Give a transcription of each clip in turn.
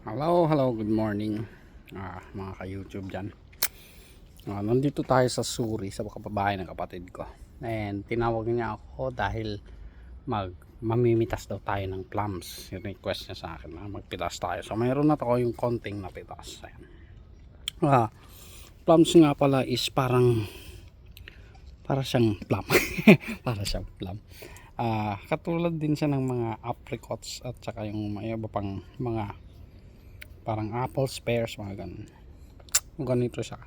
Hello, good morning mga ka-YouTube dyan. Nandito tayo sa Suri, sa kapabahay ng kapatid ko. And tinawag niya ako dahil mamimitas daw tayo ng plums. Yung request niya sa akin na magpitas tayo. So mayroon na ako yung konting napitas. Ayan. Plums nga pala is para siyang plum. Para siyang plum. Katulad din siya ng mga apricots at saka yung iba pang mga parang apples, pears, mga ganun. Ganito siya.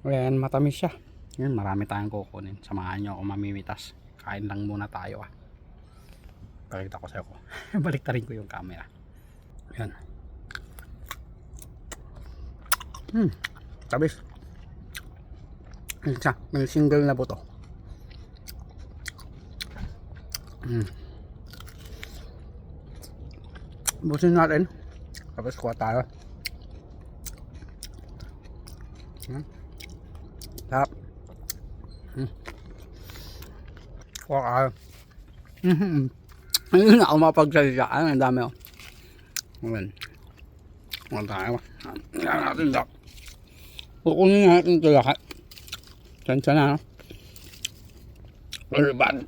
Ayan, matamis siya. Yan, marami tayong kukunin. Samahan nyo ako mamimitas. Kain lang muna tayo Pakita ko sa'yo ko. Baliktarin ko yung camera. Yan. Tabis. Isa, may single na buto. Busin natin. Tapos kuha tayo. Tap. Kuha tayo. Ayun na ako mapagsalita. Ang dami o. Ayan. Kuha tayo. Ayan natin tap. Kukunin natin ito lahat. Sensya na. Very bad.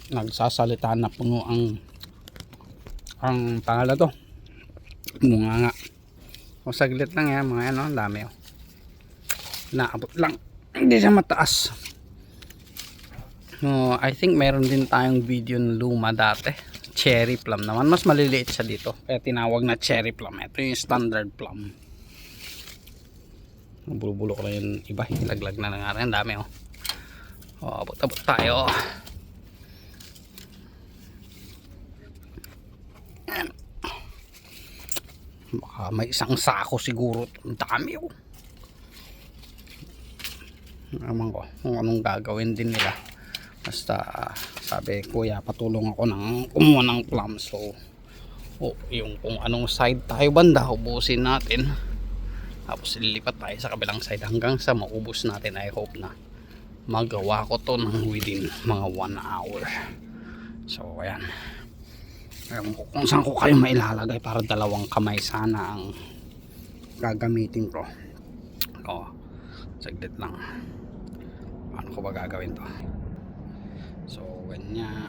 Nagsasalita na puno ang pangala to. Bunga nga. O saglit lang yan mga yan, no? Ang dami naabot lang, hindi siya mataas. I think meron din tayong video ng luma dati, cherry plum naman, mas maliliit siya dito kaya tinawag na cherry plum. Ito yung standard plum. Bulok-bulok lang yung iba, ilaglag na nga rin. Ang dami abot-abot tayo. Baka may isang sako siguro. Ang dami naman ko kung anong gagawin din nila. Basta sabi kuya patulong ako ng kumuha ng plums. So yung kung anong side tayo banda ubusin natin, tapos lilipat tayo sa kabilang side hanggang sa maubos natin. I hope na magawa ko to ng within mga 1 hour. So ayan, kung saan ko kayo mailalagay para dalawang kamay sana ang gagamitin ko. Saglit lang. Paano ko ba gagawin to? So ganyan.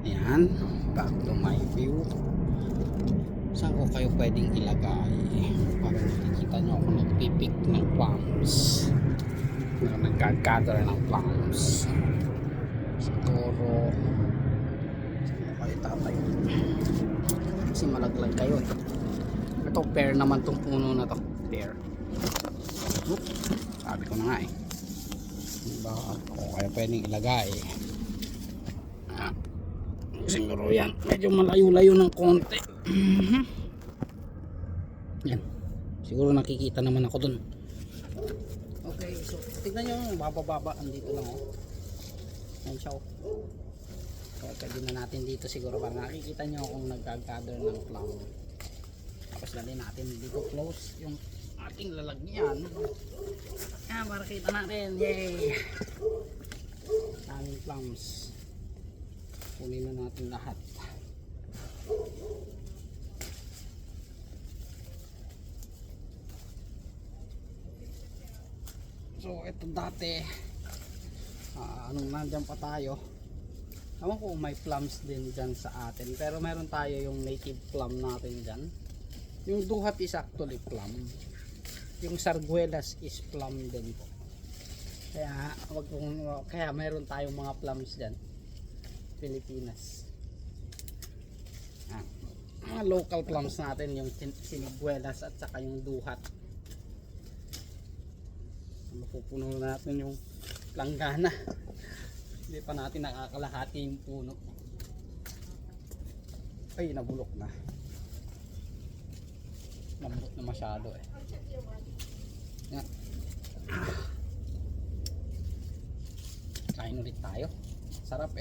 Ayan, back to my view. Saan ko kayo pwedeng ilagay para nakikita nyo ako nagpipick ng plums, nagkagather ng plums. Siguro kayo tatay kasi malaglag kayo ito pear naman tong puno na to, pear. Sabi ko na nga diba ako kaya pwedeng ilagay. Siguro yan medyo malayo-layo ng konti. Yan, siguro nakikita naman ako dun. Okay, so tignan nyo, bababa andito lang yan siya pwede na natin dito siguro para nakikita nyo kung nagka-gather ng plum. Tapos dali natin dito close yung ating lalagyan para kita natin. Yay, daming plums. Kunin na natin lahat. So ito dati anong nandyan pa tayo, ewan ko may plums din dyan sa atin, pero meron tayo yung native plum natin dyan. Yung duhat is actually plum, yung sarguelas is plum din po. Kaya meron tayong mga plums dyan Pilipinas. Mga local plums natin yung siniguelas at saka yung duhat. Mapupuno natin yung langgana. Hindi pa natin nakakalahati yung puno. Ay, nabulok na. Lambot na masyado Yan. Kain ulit tayo. Sarap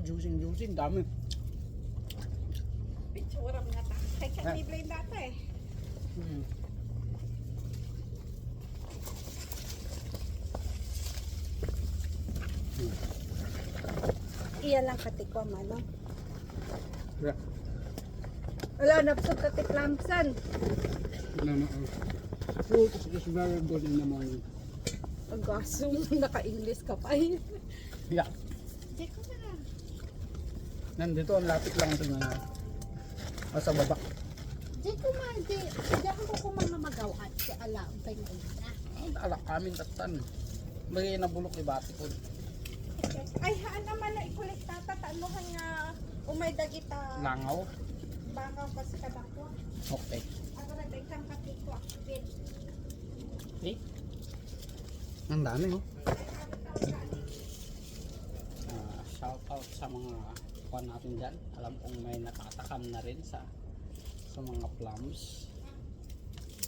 juicing dami. Picture nga ta. Kaya kami blame data Iya lang katikwa mano. Yeah. Wala, napsot ka tiklamsan. No, no. Fruit is very good in the morning. Agasong, naka-English ka pa eh. Yeah. Di ko na. Nandito, ang lapit lang ito na. Sa baba. Di ko man, di ako ko mga magawat. Di alam pa yung na. Alak kami tatan. Bagay na bulok ibati ko. Ay, haan naman na ikulit tata. Tanuhan nga umay dagita. Langaw. Bangaw pa sa kadako. Okay. Ako na dagitang katiko akbit. Eh? Ang dami oh. Shout out sa mga kuha natin dyan. Alam kong may natatakam na rin sa mga plums.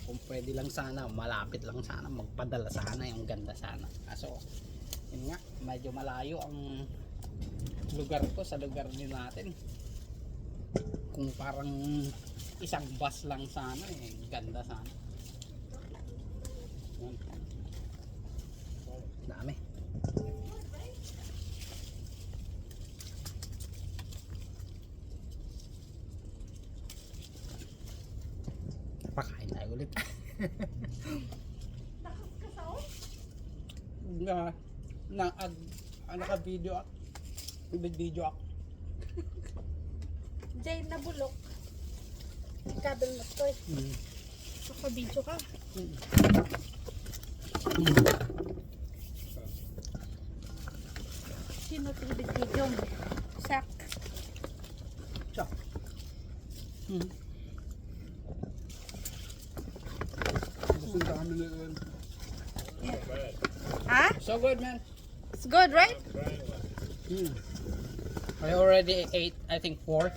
Kung pwede lang sana, malapit lang sana, magpadala sana, yung ganda sana. Kaso, yun nga, medyo malayo ang lugar ko sa lugar din natin. Kung parang isang bus lang sana, ganda sana. Yun. Dami. Pakain tayo ulit. Nakasaon? Naka-video ako. Video ako. Jay na bulok. Kabel mo to eh. Naka-video ka. Sino video mo? Sak. Chak. Gusto kami nila. Ha? So good, man. It's good, right? I already ate, I think 4.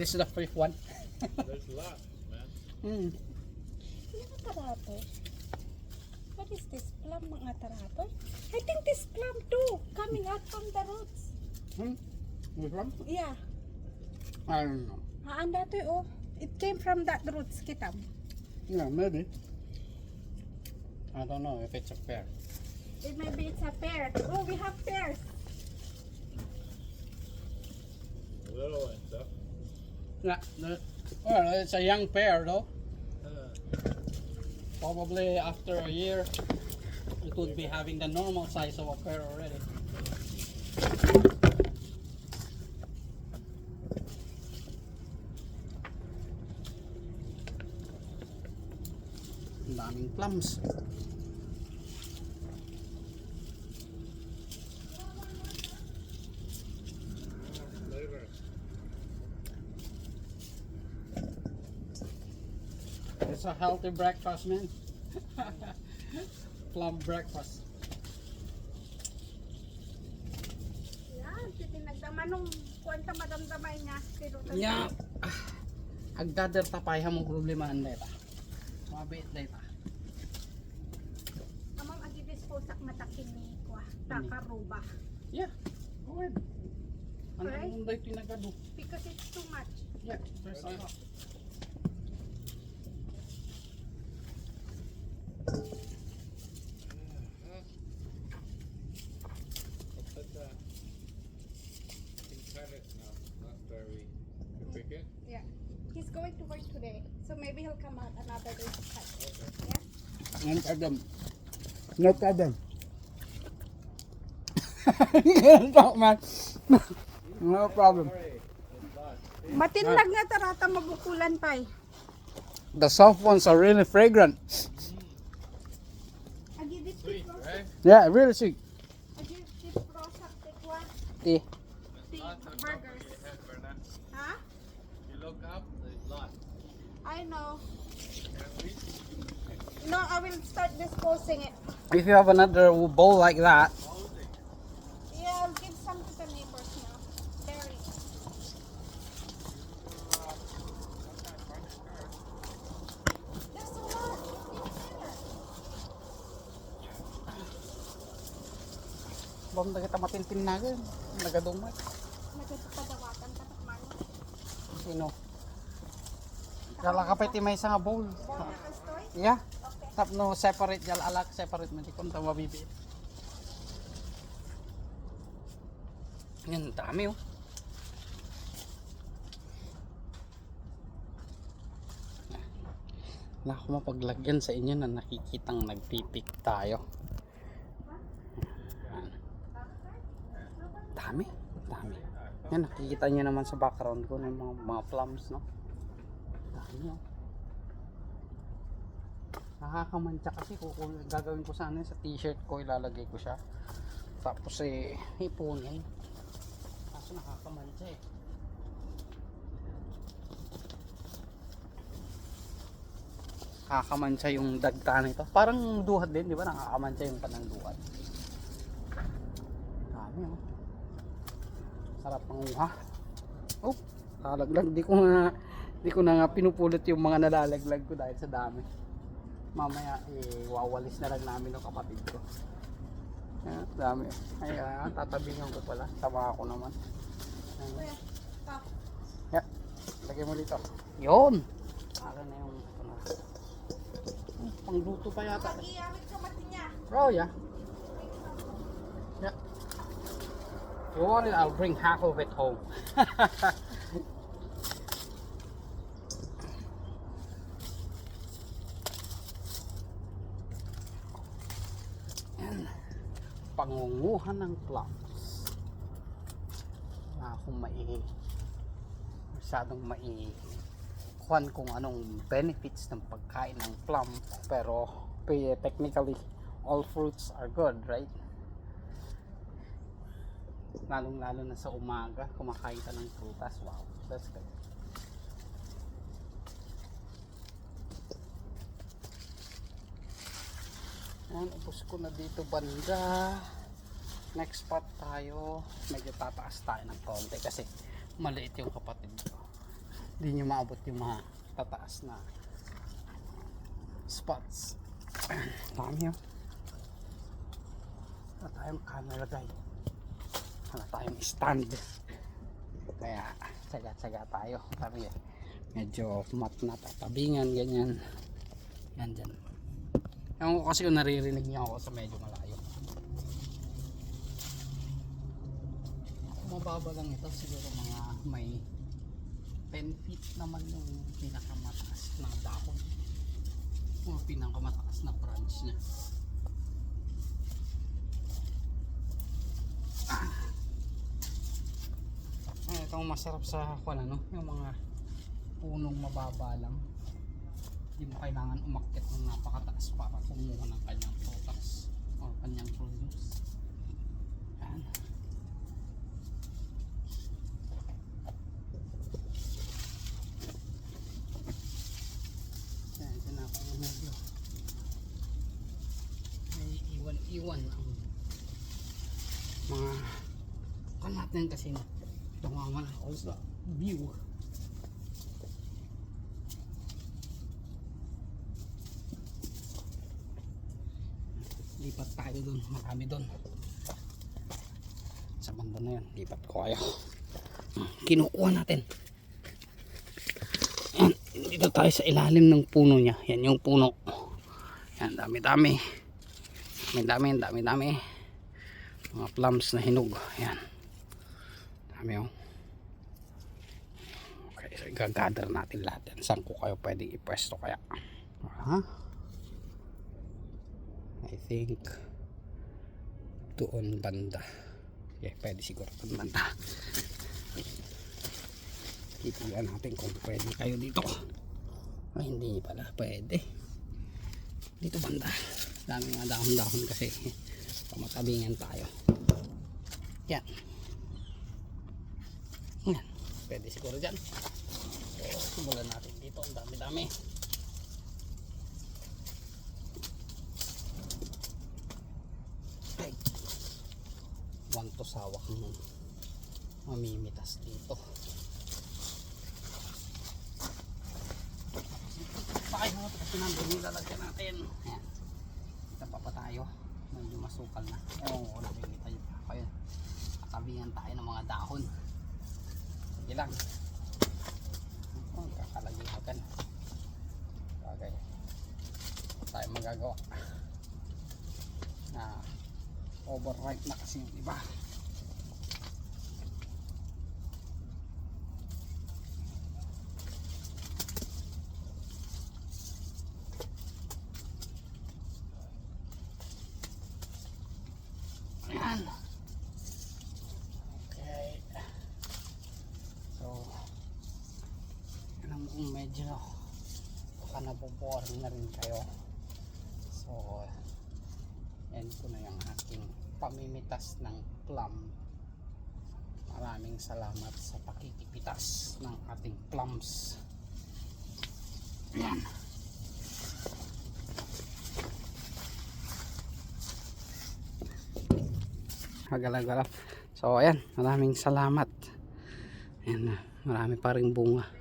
This is the fifth one. There's lots, man. Ano tarato? What is this? Plum mga tarato? I think this plum too. Coming out from the roots. Which one? Yeah. I don't know. Haan dato oh. It came from that roots, kita mo. Yeah, maybe. I don't know if it's a pear. It maybe it's a pear. Oh, we have pears. The little ones, huh? Yeah, well, it's a young pear though. Probably after a year, it would be having the normal size of a pear already. Ang daming plums. Flavor. It's a healthy breakfast, man. Plum breakfast. Yeah, tinagdaman nung kwenta madamdamay niya. Yeah. Agdadar tapay hamong problema anday ta. Mabait day ta. Amang agi-dispose ak matakin ni kwa. Takaruba. Yeah. Go ahead. Ano Alright. mong day tinagado? Because it's too much. Yeah, there's a lot. What's that? You can cut it now. Not very. You pick it? Yeah. He's going to work today. So maybe he'll come out another day to cut. Okay. Yeah? No problem. No problem. Talk, man. No problem. Sorry. It's lots. Matinlag nga tarata mabukulan pa eh. The soft ones are really fragrant. Sweet, right? Yeah, really sweet. Eh, Lots of burgers. company ahead, Berna. Ha? You look up, there's lots. I know. Can we? No, I will start disposing it. if you have another bowl like that, Holding. Yeah, I'll give some to the neighbors now. Berries. There's a lot. bang na kita matintin nagadumay. Nagpapadawatan ka ng mano. Sino? Kala ka pati may isang bowl. Bawal na ka stoy? Yeah. Okay. Tap no separate jal alak separate man ikon ta mabibi. Yan dami oh. Wala ako mapaglagyan sa inyo na nakikitang nagpipik tayo. Yan. Dami. Yan, nakikita nyo naman sa background ko ng mga plums, no? Dami, oh. Nakakamantsa kasi kung gagawin ko sana sa t-shirt ko, ilalagay ko siya. Tapos ipunin. Kaso nakakamantsa eh. Nakakamantsa yung dagta nito. Parang duhat din, di ba? Nakakamantsa yung kanang duhat. Dami, oh. Sarap manguha. Oh, lalaglag. Di ko na nga pinupulot yung mga nalalaglag ko dahil sa dami. Mamaya wawalis na lang namin ng kapatid ko. Ayan, dami. Ay, tatabingan ko pala. Tama ako naman. Ayan. Yeah, lagay mo dito. Yun. Para na yung pangluto pa yata. Oh, yeah. Yeah. If you want it, I'll bring half of it home. Pangunguhan ng plums. Wala akong masyadong kuhan kung anong benefits ng pagkain ng plum, pero technically all fruits are good, right? Lalong lalo na sa umaga kumakain ka ng prutas. Wow, that's good. Ayan, ubos ko na dito banda. Next spot tayo. Medyo tataas tayo ng konti kasi maliit yung kapatid ko. Hindi nyo maabot yung mga tataas na spots. Dami yun. Wala tayong camera guy. Wala tayong stand. Kaya tsaga-tsaga tayo. Sabi medyo mat na tatabingan, ganyan. Yan dyan. Ewan ko kasi kung naririnig niya ako sa medyo malayo. Mababa lang ito, siguro mga may 10 feet naman yung pinakamataas na dahon o pinakamataas na branch niya. Itong masarap sa ano, yung mga punong mababa lang. Hindi mo kailangan umakyat ng napakataas para kumuha ng kanyang prutas o kanyang produce. Yan. Yan, ito na ako medyo may iwan-iwan ang mga natin kasi tungaman ako sa view. Lipat tayo dun, marami dun sa banda na yan. Lipat ko kayo, kinukuha natin. Yan, dito tayo sa ilalim ng puno nya. Yan yung puno. Yan, dami mga plums na hinog. Yan, dami oh. Okay, so gagather natin lahat yan. Saan ko kayo pwedeng ipwesto kaya? I think doon banda. Okay, pwede siguro doon banda. Titiyan natin kung pwede kayo dito. Ay, hindi pala pwede. Dito banda. Dami nga dahon-dahon kasi pamatabingan tayo. Yan. Yan. Pwede siguro dyan. So, simulan natin dito. Ang dami-dami. Ay. Wanto sawak ng mamimitas dito. Pakay mo ito kasi nandun yung lalagyan natin. Ayan. Kita pa tayo. Medyo masukal na. Ewan ko na kita nyo pa ako yun. Katabingan tayo ng mga dahon. Sige lang. Kakalagay agad. Bagay. Tayo magagawa. Na overripe na kasi yung iba. medyo baka naboboring na rin kayo. So yan ko na yung aking pamimitas ng plum. Maraming salamat sa pakikipitas ng ating plums. Yan. Hagala-gala. So ayan, maraming salamat. Ayan, marami pa ring bunga.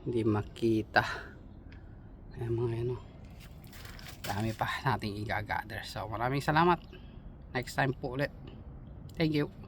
Hindi makita. Ayan mga yan, oh. Dami pa nating i-gather. So maraming salamat. Next time po ulit. Thank you.